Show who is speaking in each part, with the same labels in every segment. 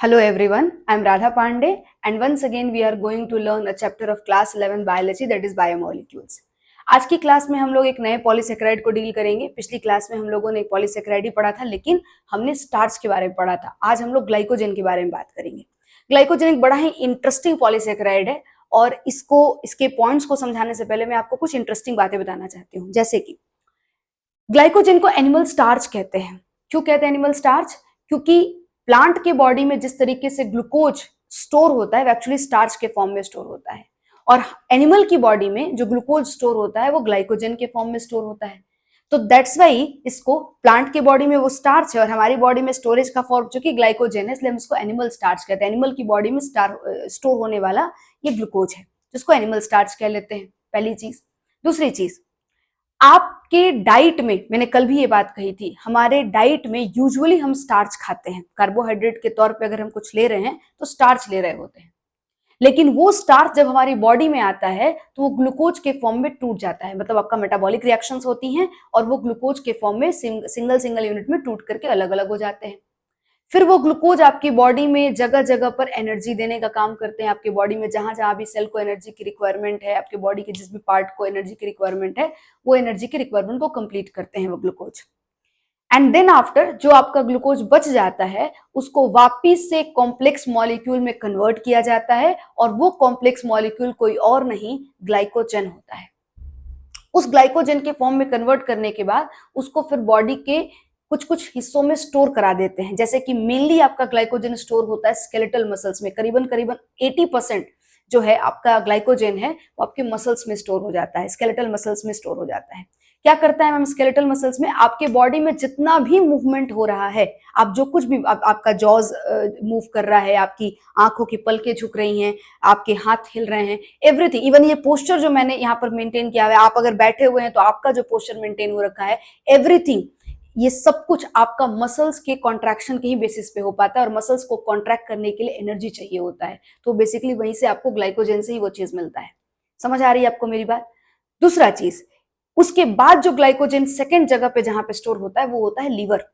Speaker 1: Hello everyone, I am Radha Pandey and once again we are going to learn a chapter of class 11 biology that is biomolecules. आज की class में हम लोग एक नए polysaccharide को डील करेंगे। पिछली क्लास में हम लोगों ने एक पॉलीसेकेराइड ही पढ़ा था, लेकिन हमने स्टार्च के बारे में पढ़ा था। आज हम लोग ग्लाइकोजन के बारे में बात करेंगे। ग्लाइकोजन एक बड़ा ही इंटरेस्टिंग पॉलीसेकेराइड है और इसके पॉइंट्स को समझाने से पहले मैं आपको कुछ इंटरेस्टिंग बातें बताना चाहती हूँ। जैसे कि ग्लाइकोजन को एनिमल स्टार्च कहते हैं। क्यों कहते हैं एनिमल स्टार्च? क्योंकि प्लांट के बॉडी में जिस तरीके से ग्लूकोज स्टोर होता है वो एक्चुअली स्टार्च के फॉर्म में स्टोर होता है, और एनिमल की बॉडी में जो ग्लूकोज स्टोर होता है वो ग्लाइकोजन के फॉर्म में स्टोर होता है। तो दैट्स वाई इसको प्लांट के बॉडी में वो स्टार्च है और हमारी बॉडी में स्टोरेज का फॉर्म जो कि ग्लाइकोजन है, इसलिए हम इसको एनिमल स्टार्च कहते हैं। एनिमल की बॉडी में स्टोर होने वाला ये ग्लूकोज है जिसको एनिमल स्टार्च कह लेते हैं। पहली चीज। दूसरी चीज, आपके डाइट में, मैंने कल भी ये बात कही थी, हमारे डाइट में यूजुअली हम स्टार्च खाते हैं। कार्बोहाइड्रेट के तौर पे अगर हम कुछ ले रहे हैं तो स्टार्च ले रहे होते हैं, लेकिन वो स्टार्च जब हमारी बॉडी में आता है तो वो ग्लूकोज के फॉर्म में टूट जाता है। मतलब आपका मेटाबॉलिक रिएक्शंस होती हैं और वो ग्लूकोज के फॉर्म में सिंगल सिंगल यूनिट में टूट करके अलग अलग हो जाते हैं। फिर वो ग्लूकोज आपकी बॉडी में जगह जगह पर एनर्जी देने का काम करते हैं। आपकी बॉडी में जहां जहां भी सेल को एनर्जी की रिक्वायरमेंट है, आपके बॉडी के जिस भी पार्ट को एनर्जी की रिक्वायरमेंट है, वो एनर्जी की रिक्वायरमेंट को कंप्लीट करते हैं वो ग्लूकोज। एंड देन आफ्टर जो आपका ग्लूकोज बच जाता है उसको वापिस से कॉम्प्लेक्स मॉलिक्यूल में कन्वर्ट किया जाता है, और वो कॉम्प्लेक्स मॉलिक्यूल कोई और नहीं, ग्लाइकोजन होता है। उस ग्लाइकोजन के फॉर्म में कन्वर्ट करने के बाद उसको फिर बॉडी के कुछ कुछ हिस्सों में स्टोर करा देते हैं। जैसे कि मेनली आपका ग्लाइकोजन स्टोर होता है स्केलेटल मसल्स में। करीबन करीबन 80% जो है आपका ग्लाइकोजन है वो आपके मसल्स में स्टोर हो जाता है, स्केलेटल मसल्स में स्टोर हो जाता है। क्या करता है मैम स्केलेटल मसल्स में? आपके बॉडी में जितना भी मूवमेंट हो रहा है, आप जो कुछ भी आपका जॉज मूव कर रहा है, आपकी आंखों की पलकें झुक रही हैं, आपके हाथ हिल रहे हैं, एवरीथिंग, इवन ये पोस्चर जो मैंने यहाँ पर मेंटेन किया है, आप अगर बैठे हुए हैं तो आपका जो पोस्चर मेंटेन हो रखा है, एवरीथिंग, ये सब कुछ आपका मसल्स के कॉन्ट्रैक्शन के ही बेसिस पे हो पाता है, और मसल्स को कॉन्ट्रैक्ट करने के लिए एनर्जी चाहिए होता है। तो बेसिकली वहीं से आपको ग्लाइकोजन से ही वो चीज मिलता है। समझ आ रही है आपको मेरी बात? दूसरा चीज, उसके बाद जो ग्लाइकोजन सेकेंड जगह पे जहां पे स्टोर होता है वो होता है लीवर।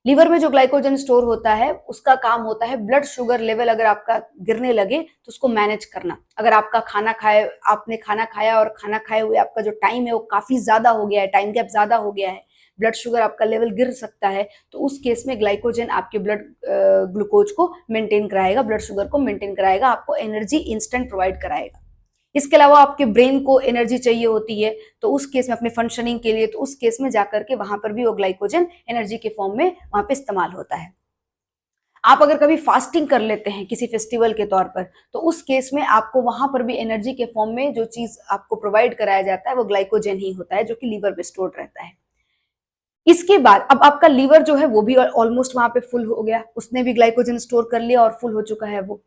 Speaker 1: लीवर में जो ग्लाइकोजन स्टोर होता है उसका काम होता है ब्लड शुगर लेवल अगर आपका गिरने लगे तो उसको मैनेज करना। अगर आपका आपने खाना खाया और खाना खाए हुए आपका जो टाइम है वो काफी ज्यादा हो गया है, टाइम गैप ज्यादा हो गया है, ब्लड शुगर आपका लेवल गिर सकता है, तो उस केस में ग्लाइकोजन आपके ब्लड ग्लूकोज को मेंटेन कराएगा, ब्लड शुगर को मेंटेन कराएगा, आपको एनर्जी इंस्टेंट प्रोवाइड कराएगा। इसके अलावा आपके ब्रेन को एनर्जी चाहिए होती है, तो उस केस में अपने फंक्शनिंग के लिए, तो उस केस में जाकर के वहां पर भी वो ग्लाइकोजन एनर्जी के फॉर्म में वहां पे इस्तेमाल होता है। आप अगर कभी फास्टिंग कर लेते हैं किसी फेस्टिवल के तौर पर, तो उस केस में आपको वहां पर भी एनर्जी के फॉर्म में जो चीज आपको प्रोवाइड कराया जाता है वो ग्लाइकोजन ही होता है, जो कि लीवर में स्टोर्ड रहता है। इसके बाद अब आपका लीवर जो है वो भी ऑलमोस्ट वहां पे फुल हो गया, उसने भी ग्लाइकोजन स्टोर कर लिया और फुल हो चुका है वो।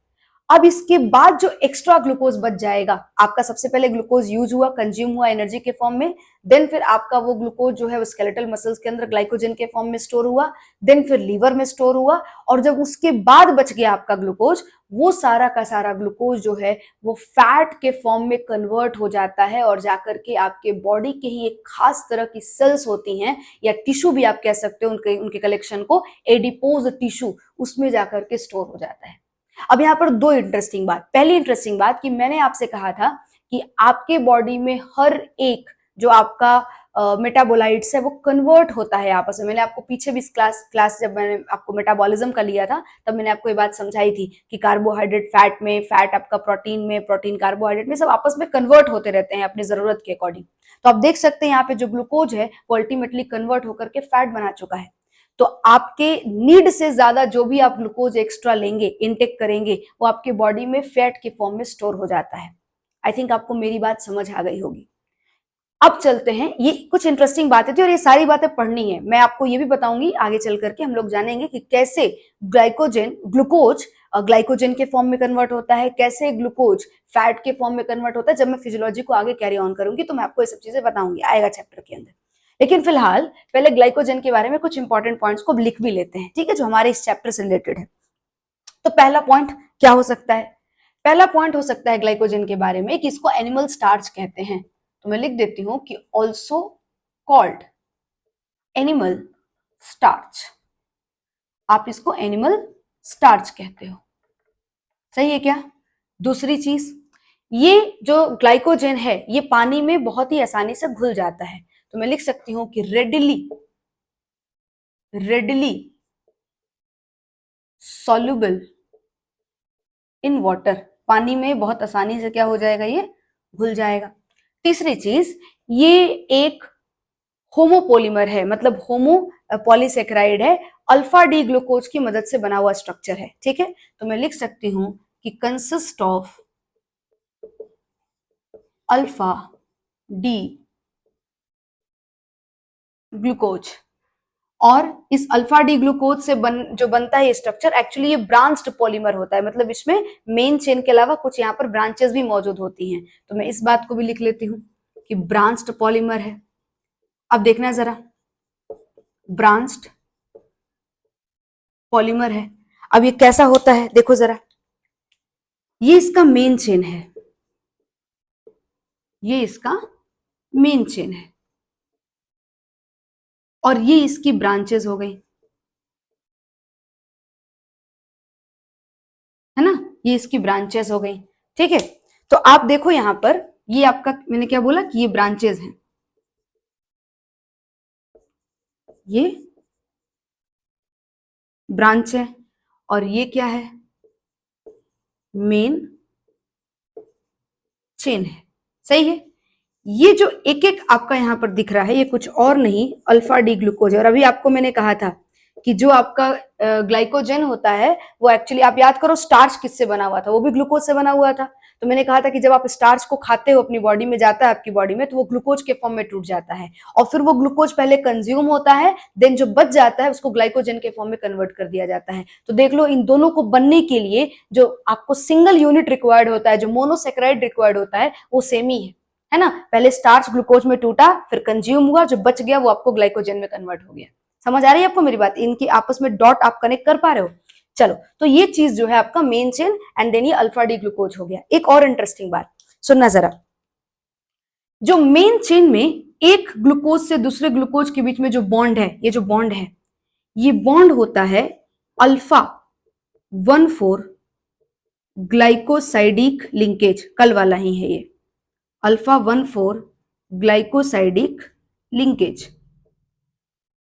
Speaker 1: अब इसके बाद जो एक्स्ट्रा ग्लूकोज बच जाएगा, आपका सबसे पहले ग्लूकोज यूज हुआ, कंज्यूम हुआ एनर्जी के फॉर्म में, देन फिर आपका वो ग्लूकोज जो है वो स्केलेटल मसल्स के अंदर ग्लाइकोजन के फॉर्म में स्टोर हुआ, देन फिर लीवर में स्टोर हुआ, और जब उसके बाद बच गया आपका ग्लूकोज, वो सारा का सारा ग्लूकोज जो है वो फैट के फॉर्म में कन्वर्ट हो जाता है, और जाकर के आपके बॉडी के ही एक खास तरह की सेल्स होती हैं, या टिश्यू भी आप कह सकते हो, उनके कलेक्शन को एडिपोज टिश्यू, उसमें जाकर के स्टोर हो जाता है। अब यहाँ पर दो इंटरेस्टिंग बात। पहली इंटरेस्टिंग बात कि मैंने आपसे कहा था कि आपके बॉडी में हर एक जो आपका मेटाबोलाइट्स है वो कन्वर्ट होता है आपस में। मैंने आपको पीछे भी क्लास जब मैंने आपको मेटाबॉलिज्म का लिया था तब मैंने आपको ये बात समझाई थी कि कार्बोहाइड्रेट फैट में, फैट आपका प्रोटीन में, प्रोटीन कार्बोहाइड्रेट में, सब आपस में कन्वर्ट होते रहते हैं अपनी जरूरत के अकॉर्डिंग। तो आप देख सकते हैं यहाँ पे जो ग्लूकोज है वो अल्टीमेटली कन्वर्ट होकर के फैट बना चुका है। तो आपके नीड से ज्यादा जो भी आप ग्लूकोज एक्स्ट्रा लेंगे, इनटेक करेंगे, वो आपके बॉडी में फैट के फॉर्म में स्टोर हो जाता है। आई थिंक आपको मेरी बात समझ आ गई होगी। अब चलते हैं, ये कुछ इंटरेस्टिंग बातें थी और ये सारी बातें पढ़नी है। मैं आपको ये भी बताऊंगी आगे चल करके, हम लोग जानेंगे कि कैसे ग्लूकोज ग्लाइकोजन के फॉर्म में कन्वर्ट होता है, कैसे ग्लूकोज फैट के फॉर्म में कन्वर्ट होता है। जब मैं फिजियोलॉजी को आगे कैरी ऑन करूंगी तो मैं आपको ये सब चीजें बताऊंगी, आएगा चैप्टर के अंदर। लेकिन फिलहाल पहले ग्लाइकोजन के बारे में कुछ इंपॉर्टेंट पॉइंट्स को लिख भी लेते हैं, ठीक है, जो हमारे इस चैप्टर से रिलेटेड है। तो पहला पॉइंट क्या हो सकता है? पहला पॉइंट हो सकता है ग्लाइकोजन के बारे में कि इसको एनिमल स्टार्च कहते हैं। तो मैं लिख देती हूं कि ऑल्सो कॉल्ड एनिमल स्टार्च। आप इसको एनिमल स्टार्च कहते हो। सही है क्या? दूसरी चीज, ये जो ग्लाइकोजन है ये पानी में बहुत ही आसानी से घुल जाता है, तो मैं लिख सकती हूं कि readily readily soluble in water, पानी में बहुत आसानी से क्या हो जाएगा, ये घुल जाएगा। तीसरी चीज, ये एक होमोपोलीमर है, मतलब होमो पॉलीसेक्राइड है, अल्फा डी ग्लूकोज की मदद से बना हुआ स्ट्रक्चर है। ठीक है, तो मैं लिख सकती हूं कि consist of alpha D glucose. और इस अल्फा डी ग्लूकोज से जो बनता है ये स्ट्रक्चर, एक्चुअली ये ब्रांच्ड पॉलीमर होता है, मतलब इसमें मेन चेन के अलावा कुछ यहाँ पर ब्रांचेस भी मौजूद होती हैं, तो मैं इस बात को भी लिख लेती हूँ कि ब्रांच्ड पॉलीमर है। अब देखना जरा, ब्रांच्ड पॉलीमर है। अब ये कैसा होता है देखो जरा, ये इसका मेन चेन है, ये इसका मेन चेन है, और ये इसकी ब्रांचेस हो गई, है ना, ये इसकी ब्रांचेस हो गई। ठीक है, तो आप देखो यहां पर, ये आपका, मैंने क्या बोला कि ये ब्रांचेस हैं, ये ब्रांच है, और ये क्या है, मेन चेन है। सही है, ये जो एक एक आपका यहां पर दिख रहा है ये कुछ और नहीं, अल्फा डी ग्लूकोज है। और अभी आपको मैंने कहा था कि जो आपका ग्लाइकोजन होता है वो एक्चुअली, आप याद करो स्टार्च किससे बना हुआ था, वो भी ग्लूकोज से बना हुआ था। तो मैंने कहा था कि जब आप स्टार्च को खाते हो, अपनी बॉडी में जाता है आपकी बॉडी में, तो वो ग्लूकोज के फॉर्म में टूट जाता है, और फिर वो ग्लूकोज पहले कंज्यूम होता है, देन जो बच जाता है उसको ग्लाइकोजन के फॉर्म में कन्वर्ट कर दिया जाता है। तो देख लो, इन दोनों को बनने के लिए जो आपको सिंगल यूनिट रिक्वायर्ड होता है, जो मोनोसेक्राइड रिक्वायर्ड होता है, वो सेम ही है ना। पहले स्टार्च ग्लूकोज में टूटा, फिर कंज्यूम हुआ, जो बच गया वो आपको ग्लाइकोजन में कन्वर्ट हो गया। समझ आ रही है आपको मेरी बात? इनकी आपस में डॉट आप कनेक्ट कर पा रहे हो? चलो, तो ये चीज जो है आपका मेन चेन, एंड देन ये अल्फा डी ग्लूकोज हो गया। एक और इंटरेस्टिंग बात सुनना जरा, जो मेन चेन में एक ग्लूकोज से दूसरे ग्लूकोज के बीच में जो बॉन्ड है, ये जो बॉन्ड है, ये बॉन्ड होता है अल्फा 1,4 ग्लाइकोसाइडिक लिंकेज, कल वाला ही है ये, अल्फा 1,4 ग्लाइकोसाइडिक लिंकेज।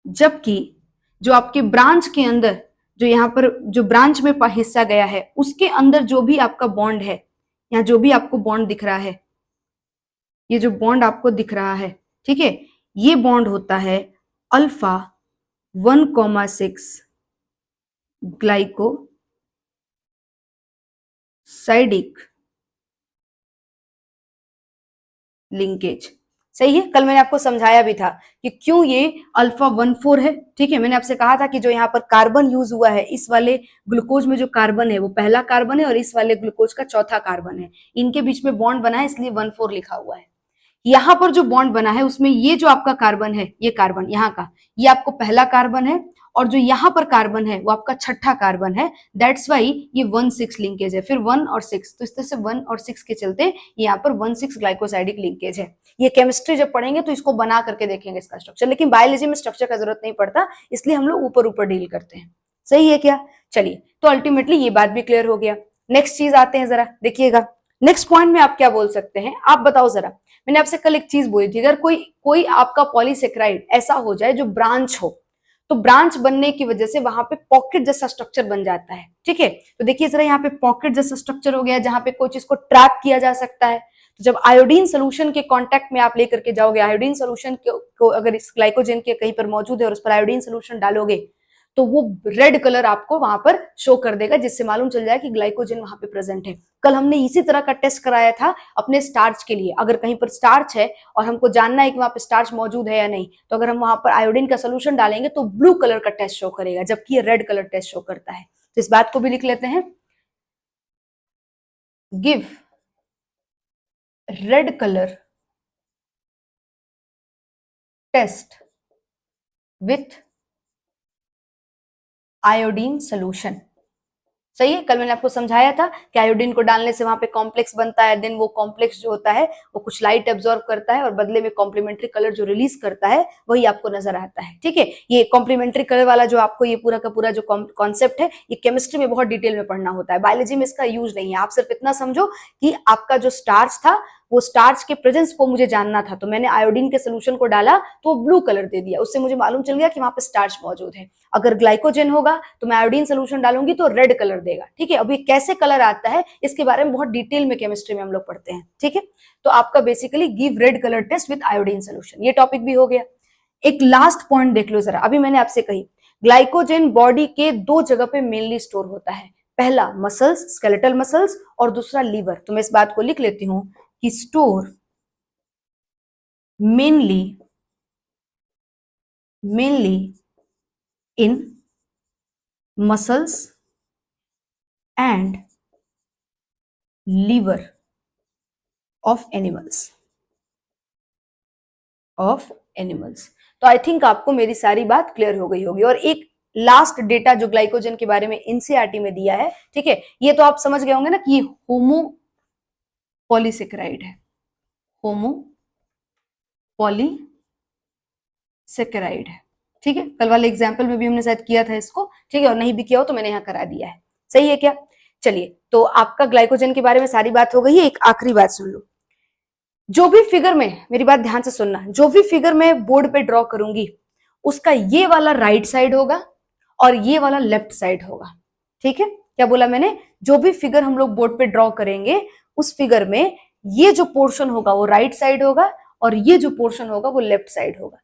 Speaker 1: जबकि जो आपके ब्रांच के अंदर, जो यहां पर जो ब्रांच में हिस्सा गया है, उसके अंदर जो भी आपका बॉन्ड है, यहाँ जो भी आपको बॉन्ड दिख रहा है, ये जो बॉन्ड आपको दिख रहा है, ठीक है, ये बॉन्ड होता है अल्फा 1,6 ग्लाइकोसाइडिक लिंकेज। सही है, कल मैंने आपको समझाया भी था कि क्यों ये अल्फा 1,4 है। ठीक है, मैंने आपसे कहा था कि जो यहाँ पर कार्बन यूज हुआ है, इस वाले ग्लूकोज में जो कार्बन है वो पहला कार्बन है, और इस वाले ग्लूकोज का चौथा कार्बन है, इनके बीच में बॉन्ड बना है, इसलिए 1,4 लिखा हुआ है। यहाँ पर जो बॉन्ड बना है उसमें ये जो आपका कार्बन है, ये कार्बन यहाँ का, ये आपको पहला कार्बन है, और जो यहाँ पर कार्बन है वो आपका छठा कार्बन है। दैट्स वाई ये 1,6 लिंकेज है, फिर 1 और 6, तो इस तरह से 1 और 6 के चलते ये यहाँ पर 1,6 ग्लाइकोसाइडिक लिंकेज है। ये केमिस्ट्री जब पढ़ेंगे तो इसको बना करके देखेंगे इसका स्ट्रक्चर, लेकिन बायोलॉजी में स्ट्रक्चर का जरूरत नहीं पड़ता, इसलिए हम लोग ऊपर ऊपर डील करते हैं। सही है क्या? चलिए, तो अल्टीमेटली ये बात भी क्लियर हो गया। नेक्स्ट चीज आते हैं, जरा देखिएगा, नेक्स्ट पॉइंट में आप क्या बोल सकते हैं, आप बताओ जरा। मैंने आपसे कल एक चीज बोली थी, अगर कोई कोई आपका पॉलीसेक्राइड ऐसा हो जाए जो ब्रांच हो, तो ब्रांच बनने की वजह से वहां पे पॉकेट जैसा स्ट्रक्चर बन जाता है। ठीक है, तो देखिए जरा, यहाँ पे पॉकेट जैसा स्ट्रक्चर हो गया, जहां पे कोई चीज को ट्रैप किया जा सकता है। तो जब आयोडीन सोल्यूशन के कांटेक्ट में आप लेकर के जाओगे, आयोडीन सोल्यूशन को अगर इस ग्लाइकोजन के कहीं पर मौजूद है और उस पर आयोडीन सोल्यूशन डालोगे, तो वो रेड कलर आपको वहां पर शो कर देगा, जिससे मालूम चल जाए कि ग्लाइकोजन वहां पे प्रेजेंट है। कल हमने इसी तरह का टेस्ट कराया था अपने स्टार्च के लिए। अगर कहीं पर स्टार्च है और हमको जानना है कि वहां पर स्टार्च मौजूद है या नहीं, तो अगर हम वहां पर आयोडीन का सोल्यूशन डालेंगे तो ब्लू कलर का टेस्ट शो करेगा, जबकि ये रेड कलर टेस्ट शो करता है। तो इस बात को भी लिख लेते हैं, give red colour test with iodine solution. सही है। कल मैंने आपको समझाया था कि आयोडीन को डालने से वहां पे कॉम्प्लेक्स बनता है, देन वो कॉम्प्लेक्स जो होता है वो कुछ लाइट एब्जॉर्ब करता है और बदले में कॉम्प्लीमेंट्री कलर जो रिलीज करता है वही आपको नजर आता है। ठीक है, ये कॉम्प्लीमेंट्री कलर वाला जो आपको ये पूरा का पूरा जो कॉन्सेप्ट है ये केमिस्ट्री में बहुत डिटेल में पढ़ना होता है, बायोलॉजी में इसका यूज नहीं है। आप सिर्फ इतना समझो कि आपका जो स्टार्च था वो स्टार्च के प्रेजेंस को मुझे जानना था, तो मैंने आयोडीन के सोल्यूशन को डाला तो वो ब्लू कलर दे दिया, उससे मुझे मालूम चल गया कि वहां पे स्टार्च मौजूद है। अगर ग्लाइकोजन होगा तो मैं आयोडीन सोल्यूशन डालूंगी तो रेड कलर देगा। ठीक है, अब ये कैसे कलर आता है इसके बारे में बहुत डिटेल में केमिस्ट्री में हम लोग पढ़ते हैं। ठीक है, तो आपका basically give red colour test with iodine solution, ये टॉपिक भी हो गया। एक लास्ट पॉइंट देख लो जरा, अभी मैंने आपसे कही ग्लाइकोजन बॉडी के दो जगह पे मेनली स्टोर होता है, पहला मसल्स, स्केलेटल मसल्स, और दूसरा लीवर। तो मैं इस बात को लिख लेती हूं कि store mainly in muscles and liver of animals. तो आई थिंक आपको मेरी सारी बात क्लियर हो गई होगी। और एक लास्ट डेटा जो ग्लाइकोजन के बारे में एनसीईआरटी में दिया है, ठीक है, ये तो आप समझ गए होंगे ना कि होमो पॉलीसेकेराइड है, होमो पॉलीसेकेराइड है। ठीक है, कल वाले एग्जाम्पल में भी हमने शायद किया था इसको, ठीक है, और नहीं भी किया हो तो मैंने यहाँ करा दिया है। सही है क्या? चलिए, तो आपका ग्लाइकोजन के बारे में सारी बात हो गई है। एक आखिरी बात सुन लो, जो भी फिगर में, मेरी बात ध्यान से सुनना, जो भी फिगर मैं बोर्ड पे ड्रॉ करूंगी उसका ये वाला राइट साइड होगा और ये वाला लेफ्ट साइड होगा। ठीक है, क्या बोला मैंने? जो भी फिगर हम लोग बोर्ड पे ड्रॉ करेंगे उस फिगर में ये जो पोर्शन होगा वो राइट साइड होगा और ये जो पोर्शन होगा वो लेफ्ट साइड होगा।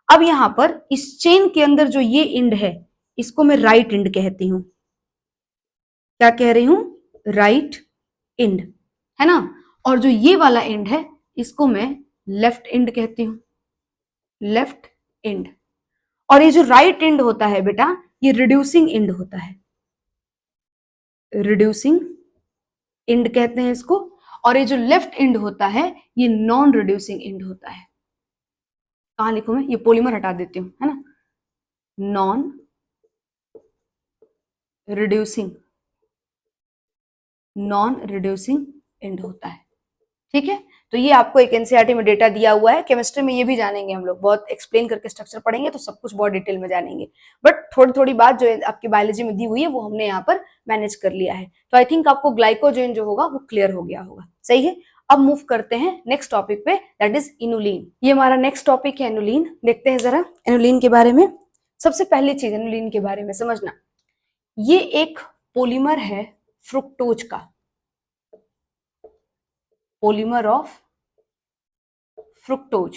Speaker 1: अब यहां पर इस चेन के अंदर जो ये एंड है इसको मैं राइट एंड कहती हूं। क्या कह रही हूं? राइट एंड, है ना। और जो ये वाला एंड है इसको मैं लेफ्ट एंड कहती हूं, लेफ्ट एंड। और ये जो राइट एंड होता है बेटा ये रिड्यूसिंग एंड होता है, रिड्यूसिंग एंड कहते हैं इसको। और ये जो लेफ्ट एंड होता है ये नॉन रिड्यूसिंग एंड होता है। कहां लिखूं मैं? ये पॉलीमर हटा देती हूं, है ना। Non reducing, non reducing and होता है। ठीक है, तो ये आपको एक एनसीईआरटी में डेटा दिया हुआ है। केमिस्ट्री में ये भी जानेंगे हम लोग, बहुत एक्सप्लेन करके स्ट्रक्चर पढ़ेंगे तो सब कुछ बहुत डिटेल में जानेंगे, बट थोड़ी थोड़ी बात जो आपकी बायोलॉजी में दी हुई है वो हमने यहाँ पर मैनेज कर लिया है। तो आई थिंक आपको ग्लाइकोजन जो होगा वो क्लियर हो गया होगा। सही है, अब मूव करते हैं नेक्स्ट टॉपिक पे, दैट इज इनुलिन। ये हमारा नेक्स्ट टॉपिक है इनुलिन। देखते हैं जरा इनुलिन के बारे में। सबसे पहली चीज इनुलिन के बारे में समझना, ये एक पोलीमर है फ्रुक्टोज का, पोलीमर ऑफ फ्रुक्टोज।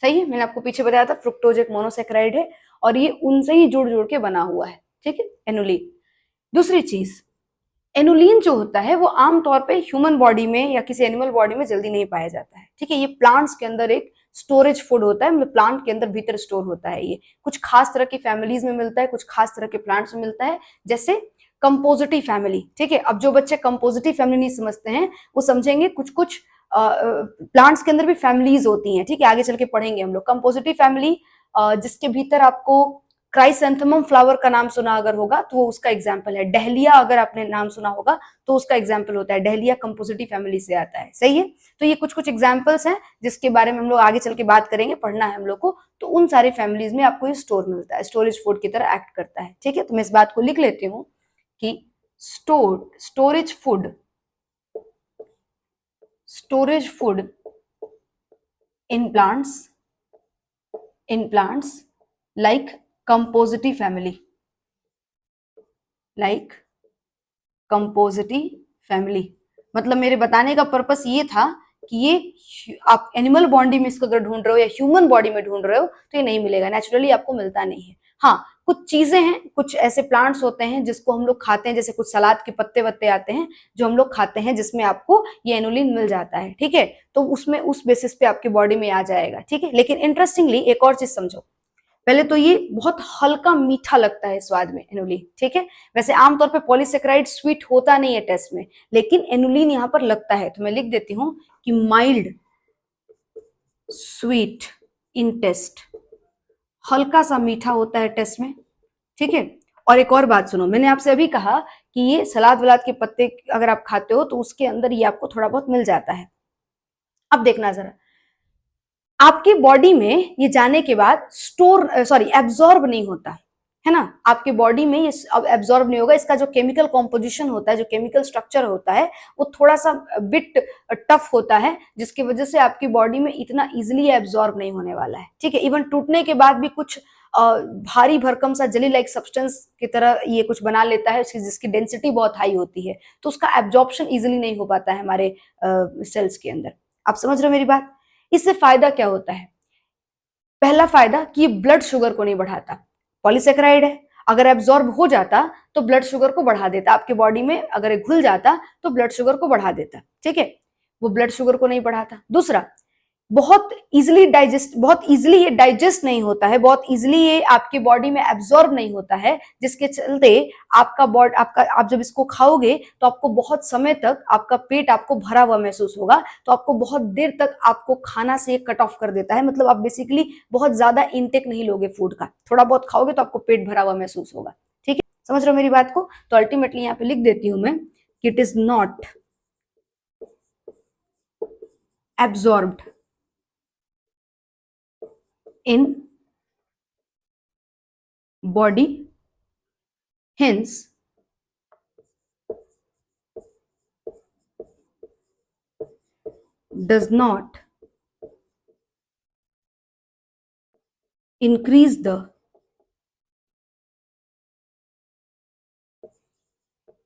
Speaker 1: सही है, मैंने आपको पीछे बताया था फ्रुक्टोज एक मोनोसेक्राइड है और ये उनसे ही जुड़ जुड़ के बना हुआ है। ठीक है, एनुलिन। दूसरी चीज, एनुलिन जो होता है वो आमतौर पे ह्यूमन बॉडी में या किसी एनिमल बॉडी में जल्दी नहीं पाया जाता है। ठीक है, ये प्लांट्स के अंदर एक स्टोरेज फूड होता है, मतलब प्लांट के अंदर भीतर स्टोर होता है। ये कुछ खास तरह की फैमिलीज में मिलता है, कुछ खास तरह के प्लांट्स में मिलता है, जैसे कंपोजिटिव फैमिली। ठीक है, अब जो बच्चे कंपोजिटिव फैमिली नहीं समझते हैं वो समझेंगे कुछ कुछ प्लांट्स के अंदर भी फैमिलीज होती हैं। ठीक है, आगे चल के पढ़ेंगे हम लोग कंपोजिटिव फैमिली, जिसके भीतर आपको क्राइसेंथेमम फ्लावर का नाम सुना अगर होगा तो वो उसका एग्जाम्पल है। डहलिया अगर आपने नाम सुना होगा तो उसका एग्जाम्पल होता है, डहलिया कंपोजिटिव फैमिली से आता है। सही है, तो ये कुछ कुछ एग्जाम्पल्स हैं जिसके बारे में हम लोग आगे चल के बात करेंगे, पढ़ना है हम लोग को। तो उन सारी फैमिलीज में आपको ये स्टोर मिलता है, स्टोरेज फूड की तरह एक्ट करता है। ठीक है, तो मैं इस बात को लिख लेती हूँ कि storage food in plants like compositive family, मतलब मेरे बताने का पर्पस ये था कि ये आप एनिमल बॉडी में इसको अगर ढूंढ रहे हो या ह्यूमन बॉडी में ढूंढ रहे हो तो ये नहीं मिलेगा, नेचुरली आपको मिलता नहीं है। हाँ, कुछ चीजें हैं, कुछ ऐसे प्लांट्स होते हैं जिसको हम लोग खाते हैं, जैसे कुछ सलाद के पत्ते वत्ते आते हैं जो हम लोग खाते हैं जिसमें आपको ये एनुलिन मिल जाता है। ठीक है, तो उसमें उस बेसिस पे आपकी बॉडी में आ जाएगा। ठीक है, लेकिन इंटरेस्टिंगली एक और चीज समझो, पहले तो ये बहुत हल्का मीठा लगता है स्वाद में एनुलिन। ठीक है, वैसे आमतौर पे पॉलीसेकेराइड स्वीट होता नहीं है टेस्ट में, लेकिन एनुलिन यहां पर लगता है, तो मैं लिख देती हूं कि माइल्ड स्वीट इन टेस्ट, हल्का सा मीठा होता है टेस्ट में। ठीक है, और एक और बात सुनो, मैंने आपसे अभी कहा कि ये सलाद वलाद के पत्ते अगर आप खाते हो तो उसके अंदर ये आपको थोड़ा बहुत मिल जाता है। अब देखना जरा, आपके बॉडी में ये जाने के बाद एब्जॉर्ब नहीं होता है ना, आपके बॉडी में ये अब एब्जॉर्ब नहीं होगा। इसका जो केमिकल कॉम्पोजिशन होता है, जो केमिकल स्ट्रक्चर होता है, वो थोड़ा सा बिट टफ होता है, जिसकी वजह से आपकी बॉडी में इतना इजिली एब्जॉर्ब नहीं होने वाला है। ठीक है, इवन टूटने के बाद भी कुछ भारी भरकम सा जेली लाइक सब्सटेंस की तरह ये कुछ बना लेता है, जिसकी डेंसिटी बहुत हाई होती है, तो उसका एब्जॉर्प्शन इजिली नहीं हो पाता है हमारे सेल्स के अंदर। आप समझ रहे हो मेरी बात? इससे फायदा क्या होता है? पहला फायदा कि ये ब्लड शुगर को नहीं बढ़ाता। पॉलीसेकेराइड है, अगर एब्जॉर्ब हो जाता तो ब्लड शुगर को बढ़ा देता, आपके बॉडी में अगर घुल जाता तो ब्लड शुगर को बढ़ा देता। ठीक है, वो ब्लड शुगर को नहीं बढ़ाता। दूसरा, बहुत इजिली ये डाइजेस्ट नहीं होता है, बहुत इजिली ये आपकी बॉडी में एब्जॉर्ब नहीं होता है, जिसके चलते आप जब इसको खाओगे तो आपको बहुत समय तक आपका पेट आपको भरा हुआ महसूस होगा, तो आपको बहुत देर तक आपको खाना से कट ऑफ कर देता है। मतलब आप बेसिकली बहुत ज्यादा इनटेक नहीं लोगे फूड का, थोड़ा बहुत खाओगे तो आपको पेट भरा हुआ महसूस होगा। ठीक है, समझ रहे हो मेरी बात को? तो अल्टीमेटली यहाँ पे लिख देती हूं मैं कि it is not absorbed in body, hence does not increase the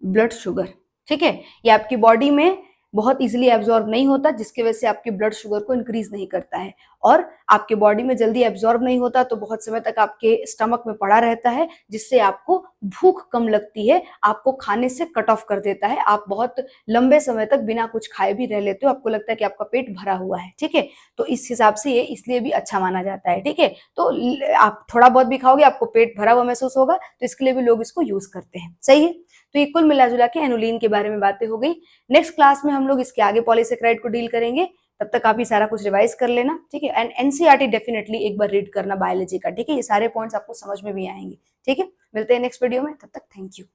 Speaker 1: blood sugar. ठीक है, ये आपकी बॉडी में बहुत इजीली एब्जॉर्ब नहीं होता, जिसकी वजह से आपकी ब्लड शुगर को इंक्रीज नहीं करता है, और आपके बॉडी में जल्दी एब्जॉर्ब नहीं होता तो बहुत समय तक आपके स्टमक में पड़ा रहता है, जिससे आपको भूख कम लगती है, आपको खाने से कट ऑफ कर देता है, आप बहुत लंबे समय तक बिना कुछ खाए भी रह लेते हो, आपको लगता है कि आपका पेट भरा हुआ है। ठीक है, तो इस हिसाब से ये इसलिए भी अच्छा माना जाता है। ठीक है, तो आप थोड़ा बहुत भी खाओगे आपको पेट भरा हुआ महसूस होगा, तो इसके लिए भी लोग इसको यूज करते हैं। सही है, तो ये कुल मिला जुला के एनुलिन के बारे में बातें हो गई। नेक्स्ट क्लास में हम लोग इसके आगे पॉलीसेकेराइड को डील करेंगे, तब तक आप ये सारा कुछ रिवाइज कर लेना। ठीक है, एंड एनसीईआरटी डेफिनेटली एक बार रीड करना बायोलॉजी का। ठीक है, ये सारे पॉइंट्स आपको समझ में भी आएंगे। ठीक है, मिलते हैं नेक्स्ट वीडियो में, तब तक थैंक यू।